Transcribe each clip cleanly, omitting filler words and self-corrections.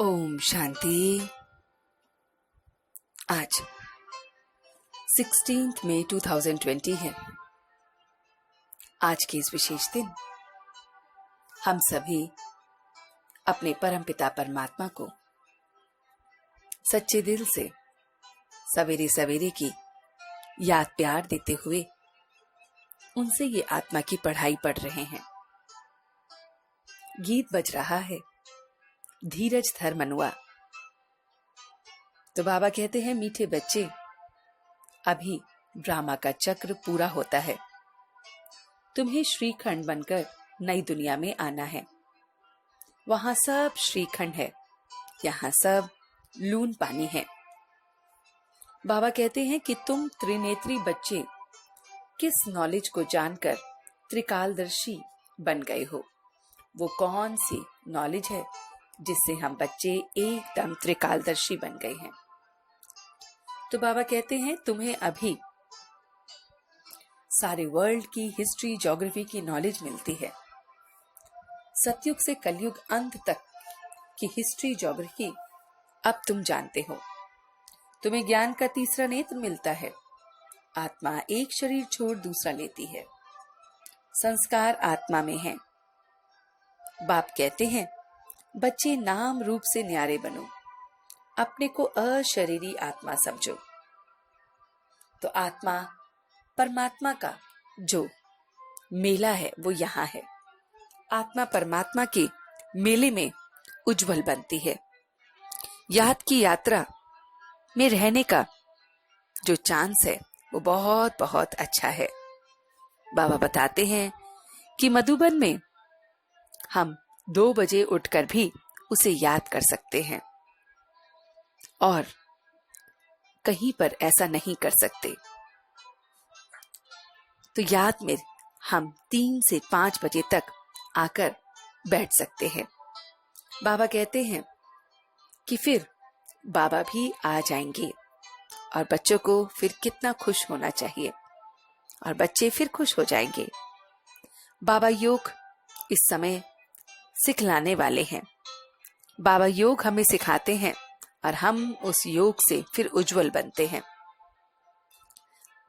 ओम शांति। आज 16 मई 2020 है। आज के इस विशेष दिन हम सभी अपने परमपिता परमात्मा को सच्चे दिल से सवेरे सवेरे की याद प्यार देते हुए उनसे ये आत्मा की पढ़ाई पढ़ रहे हैं। गीत बज रहा है, धीरज धर मनुआ। तो बाबा कहते हैं, मीठे बच्चे, अभी ड्रामा का चक्र पूरा होता है। तुम्हें श्रीखंड बनकर नई दुनिया में आना है। वहां सब श्रीखंड है, यहाँ सब लून पानी है। बाबा कहते हैं कि तुम त्रिनेत्री बच्चे किस नॉलेज को जानकर त्रिकालदर्शी बन गए हो। वो कौन सी नॉलेज है जिससे हम बच्चे एकदम त्रिकालदर्शी बन गए हैं। तो बाबा कहते हैं, तुम्हें अभी सारे वर्ल्ड की हिस्ट्री ज्योग्राफी की नॉलेज मिलती है। सतयुग से कलयुग अंत तक की हिस्ट्री ज्योग्राफी अब तुम जानते हो। तुम्हें ज्ञान का तीसरा नेत्र मिलता है। आत्मा एक शरीर छोड़ दूसरा लेती है। संस्कार आत्मा में है। बाप कहते हैं, बच्चे नाम रूप से न्यारे बनो, अपने को अशरीरी आत्मा समझो। तो आत्मा परमात्मा का जो मेला है वो यहाँ है। आत्मा परमात्मा के मेले में उज्जवल बनती है। याद की यात्रा में रहने का जो चांस है वो बहुत बहुत अच्छा है। बाबा बताते हैं कि मधुबन में हम 2 बजे उठकर भी उसे याद कर सकते हैं और कहीं पर ऐसा नहीं कर सकते। तो याद में हम 3 से 5 बजे तक आकर बैठ सकते हैं। बाबा कहते हैं कि फिर बाबा भी आ जाएंगे और बच्चों को फिर कितना खुश होना चाहिए और बच्चे फिर खुश हो जाएंगे। बाबा योग इस समय सिखलाने वाले हैं। बाबा योग हमें सिखाते हैं और हम उस योग से फिर उज्जवल बनते हैं।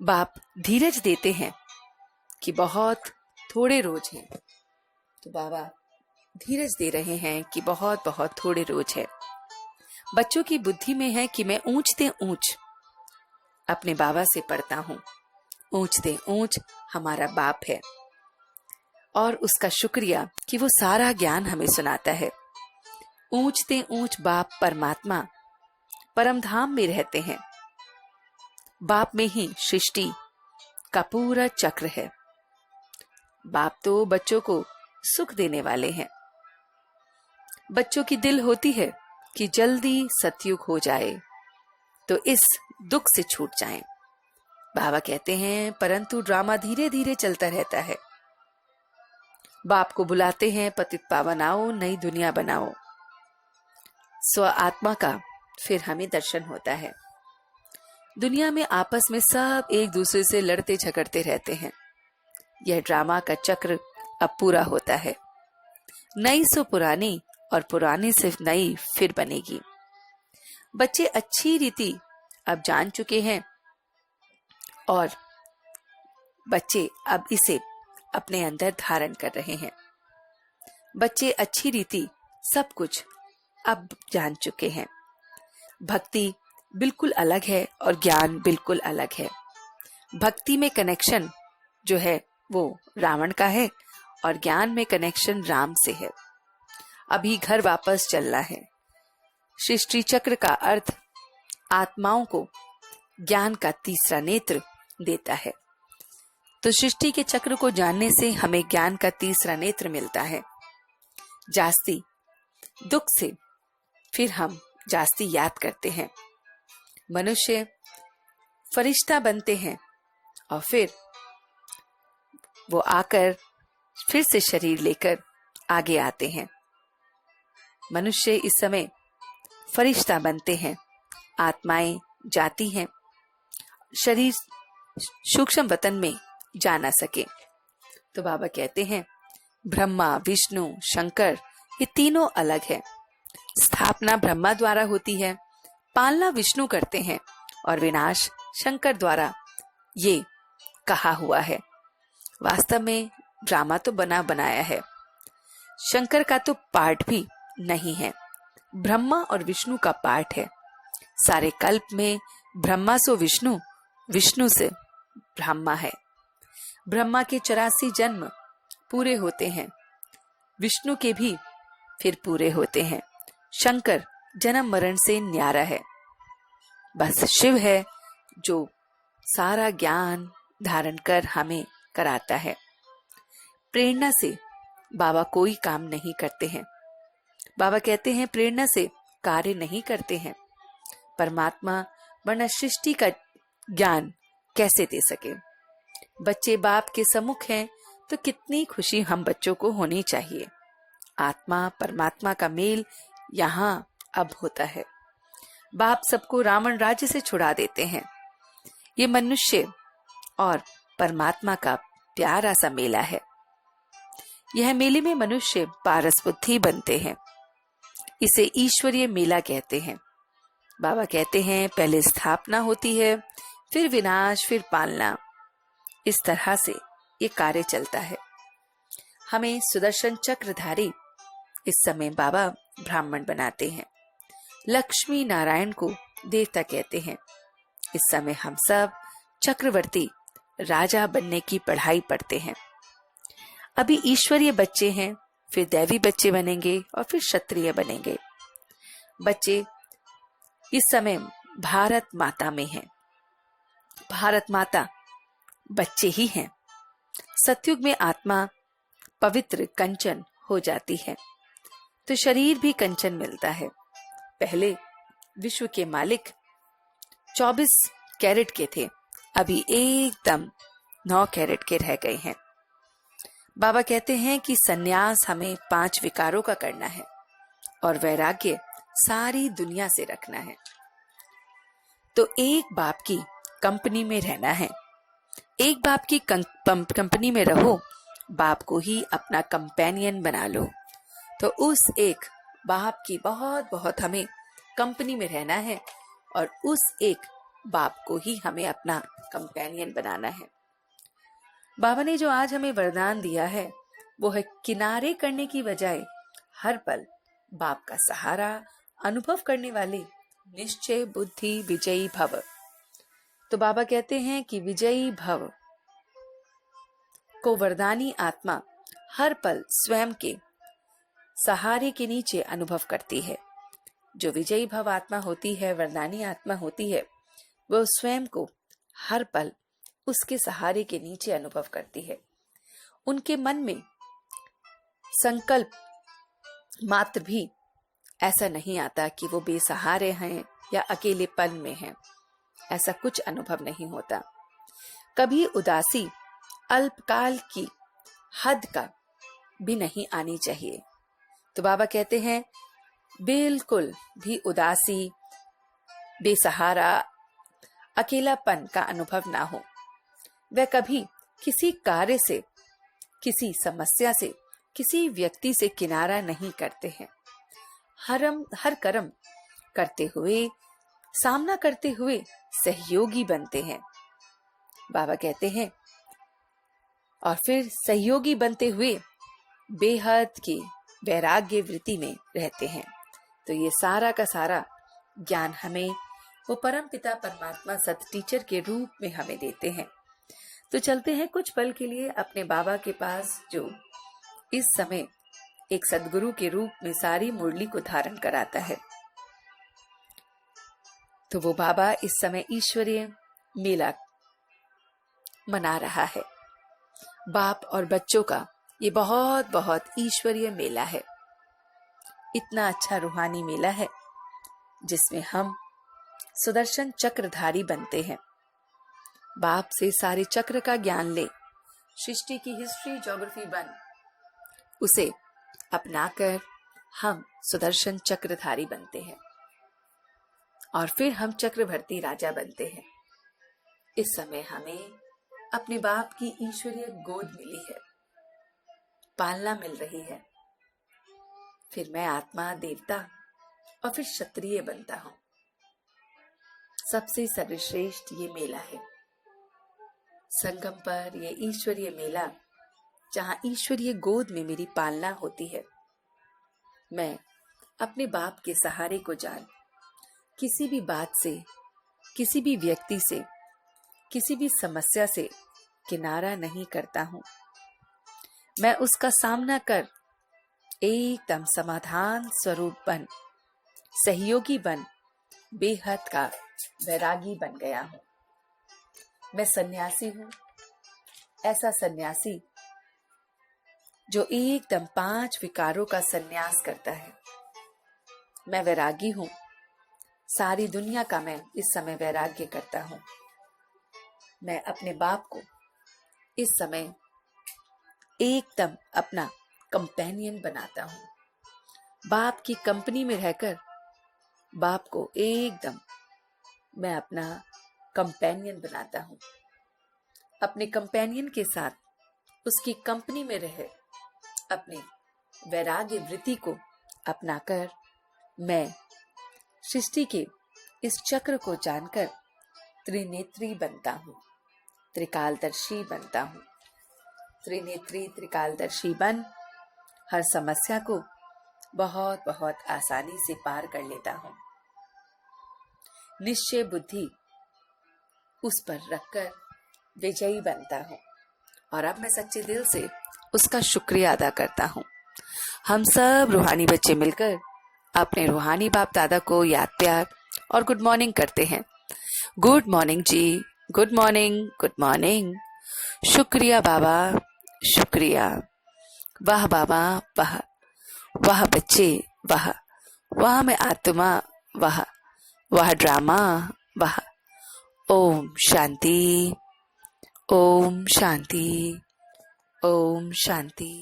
बाप धीरज देते हैं कि बहुत थोड़े रोज हैं। तो बाबा धीरज दे रहे हैं कि बहुत बहुत थोड़े रोज है। बच्चों की बुद्धि में है कि मैं ऊंचते ऊंच अपने बाबा से पढ़ता हूँ। ऊंचते ऊंच हमारा बाप है और उसका शुक्रिया कि वो सारा ज्ञान हमें सुनाता है। ऊंचते ऊंच बाप परमात्मा परमधाम में रहते हैं। बाप में ही सृष्टि का पूरा चक्र है। बाप तो बच्चों को सुख देने वाले हैं। बच्चों की दिल होती है कि जल्दी सतयुग हो जाए तो इस दुख से छूट जाएं। बाबा कहते हैं, परंतु ड्रामा धीरे धीरे चलता रहता है। बाप को बुलाते हैं, पतित पावन आओ, नई दुनिया बनाओ। स्व आत्मा का फिर हमें दर्शन होता है। दुनिया में आपस में सब एक दूसरे से लड़ते झगड़ते रहते हैं। यह ड्रामा का चक्र अब पूरा होता है। नई सो पुरानी और पुरानी से नई फिर बनेगी। बच्चे अच्छी रीति अब जान चुके हैं और बच्चे अब इसे अपने अंदर धारण कर रहे हैं। बच्चे अच्छी रीति सब कुछ अब जान चुके हैं। भक्ति बिल्कुल अलग है और ज्ञान बिल्कुल अलग है। भक्ति में कनेक्शन जो है वो रावण का है और ज्ञान में कनेक्शन राम से है। अभी घर वापस चलना है। सृष्टि चक्र का अर्थ आत्माओं को ज्ञान का तीसरा नेत्र देता है। तो सृष्टि के चक्र को जानने से हमें ज्ञान का तीसरा नेत्र मिलता है। जास्ती दुख से फिर हम जास्ती याद करते हैं। मनुष्य फरिश्ता बनते हैं और फिर वो आकर फिर से शरीर लेकर आगे आते हैं। मनुष्य इस समय फरिश्ता बनते हैं। आत्माएं जाती हैं, शरीर सूक्ष्म वतन में जा ना सके। तो बाबा कहते हैं, ब्रह्मा, विष्णु, शंकर ये तीनों अलग है स्थापना ब्रह्मा द्वारा होती है, पालना विष्णु करते हैं और विनाश शंकर द्वारा, ये कहा हुआ है। वास्तव में ड्रामा तो बना बनाया है, शंकर का तो पार्ट भी नहीं है, ब्रह्मा और विष्णु का पार्ट है। सारे कल्प में ब्रह्मा सो विष्णु, विष्णु से ब्रह्मा है। ब्रह्मा के 84 जन्म पूरे होते हैं, विष्णु के भी फिर पूरे होते हैं। शंकर जन्म मरण से न्यारा है। बस शिव है जो सारा ज्ञान धारण कर हमें कराता है। प्रेरणा से बाबा कोई काम नहीं करते हैं। बाबा कहते हैं प्रेरणा से कार्य नहीं करते हैं। परमात्मा वरना सृष्टि का ज्ञान कैसे दे सके। बच्चे बाप के सम्मुख हैं तो कितनी खुशी हम बच्चों को होनी चाहिए। आत्मा परमात्मा का मेल यहाँ अब होता है। बाप सबको रावण राज्य से छुड़ा देते हैं। ये मनुष्य और परमात्मा का प्यारा सा मेला है। यह मेले में मनुष्य पारस बुद्धि बनते हैं। इसे ईश्वरीय मेला कहते हैं। बाबा कहते हैं पहले स्थापना होती है, फिर विनाश, फिर पालना। इस तरह से ये कार्य चलता है। हमें सुदर्शन चक्रधारी इस समय बाबा ब्राह्मण बनाते हैं। लक्ष्मी नारायण को देवता कहते हैं। इस समय हम सब चक्रवर्ती राजा बनने की पढ़ाई पढ़ते हैं। अभी ईश्वरीय बच्चे हैं, फिर दैवी बच्चे बनेंगे और फिर क्षत्रिय बनेंगे। बच्चे इस समय भारत माता में हैं। भारत माता बच्चे ही हैं। सतयुग में आत्मा पवित्र कंचन हो जाती है तो शरीर भी कंचन मिलता है। पहले विश्व के मालिक 24 कैरेट के थे, अभी एकदम 9 कैरेट के रह गए हैं। बाबा कहते हैं कि सन्यास हमें 5 विकारों का करना है और वैराग्य सारी दुनिया से रखना है। तो एक बाप की कंपनी में रहना है। एक बाप की कंपनी में रहो, बाप को ही अपना कंपेनियन बना लो। तो उस एक बाप की बहुत बहुत हमें कंपनी में रहना है और उस एक बाप को ही हमें अपना कंपेनियन बनाना है। बाबा ने जो आज हमें वरदान दिया है वो है किनारे करने की बजाय हर पल बाप का सहारा अनुभव करने वाले निश्चय बुद्धि विजयी भव। तो बाबा कहते हैं कि विजयी भव को वरदानी आत्मा हर पल स्वयं के सहारे के नीचे अनुभव करती है। जो विजयी भव आत्मा होती है, वरदानी आत्मा होती है, वो स्वयं को हर पल उसके सहारे के नीचे अनुभव करती है। उनके मन में संकल्प मात्र भी ऐसा नहीं आता कि वो बेसहारे हैं या अकेलेपन में हैं। ऐसा कुछ अनुभव नहीं होता। कभी उदासी अल्पकाल की हद का भी नहीं आनी चाहिए। तो बाबा कहते हैं बिल्कुल भी उदासी, बेसहारा, अकेलापन का अनुभव ना हो। वह कभी किसी कार्य से, किसी समस्या से, किसी व्यक्ति से किनारा नहीं करते हैं। हर कर्म करते हुए, सामना करते हुए सहयोगी बनते हैं। बाबा कहते हैं और फिर सहयोगी बनते हुए बेहद की वैराग्य वृत्ति में रहते हैं। तो ये सारा का सारा ज्ञान हमें वो परम पिता परमात्मा सत टीचर के रूप में हमें देते हैं। तो चलते हैं कुछ पल के लिए अपने बाबा के पास, जो इस समय एक सद्गुरु के रूप में सारी मुरली को धारण कराता है। तो वो बाबा इस समय ईश्वरीय मेला मना रहा है। बाप और बच्चों का ये बहुत बहुत ईश्वरीय मेला है। इतना अच्छा रूहानी मेला है जिसमें हम सुदर्शन चक्रधारी बनते हैं। बाप से सारे चक्र का ज्ञान ले, सृष्टि की हिस्ट्री ज्योग्राफी बन, उसे अपनाकर हम सुदर्शन चक्रधारी बनते हैं और फिर हम चक्रवर्ती राजा बनते हैं। इस समय हमें अपने बाप की ईश्वरीय गोद मिली है, पालना मिल रही है। फिर मैं आत्मा देवता और फिर क्षत्रिय बनता हूँ। सबसे सर्वश्रेष्ठ ये मेला है, संगम पर ये ईश्वरीय मेला, जहाँ ईश्वरीय गोद में मेरी पालना होती है। मैं अपने बाप के सहारे को जान किसी भी बात से, किसी भी व्यक्ति से, किसी भी समस्या से किनारा नहीं करता हूँ। मैं उसका सामना कर एकदम समाधान स्वरूप बन, सहयोगी बन, बेहद का वैरागी बन गया हूँ। मैं सन्यासी हूँ, ऐसा सन्यासी जो एकदम 5 विकारों का सन्यास करता है। मैं वैरागी हूँ, सारी दुनिया का मैं इस समय वैराग्य करता हूँ। मैं अपने बाप को इस समय एकदम अपना कंपेनियन बनाता हूँ। बाप की कंपनी में रहकर बाप को एकदम मैं अपना कंपेनियन बनाता हूँ। अपने कंपेनियन के साथ उसकी कंपनी में रहे अपने वैराग्य वृत्ति को अपनाकर मैं सृष्टि के इस चक्र को जानकर त्रिनेत्री बनता हूँ, त्रिकालदर्शी बनता हूँ। त्रिनेत्री त्रिकालदर्शी बन हर समस्या को बहुत बहुत आसानी से पार कर लेता हूँ। निश्चय बुद्धि उस पर रखकर विजयी बनता हूँ और अब मैं सच्चे दिल से उसका शुक्रिया अदा करता हूँ। हम सब रूहानी बच्चे मिलकर अपने रूहानी बाप दादा को याद प्यार और गुड मॉर्निंग करते हैं। गुड मॉर्निंग जी, गुड मॉर्निंग, गुड मॉर्निंग। शुक्रिया बाबा, शुक्रिया। वाह बाबा, वाह वाह बच्चे, वाह वाह मैं आत्मा, वाह वाह ड्रामा, वाह। ओम शांति, ओम शांति, ओम शांति।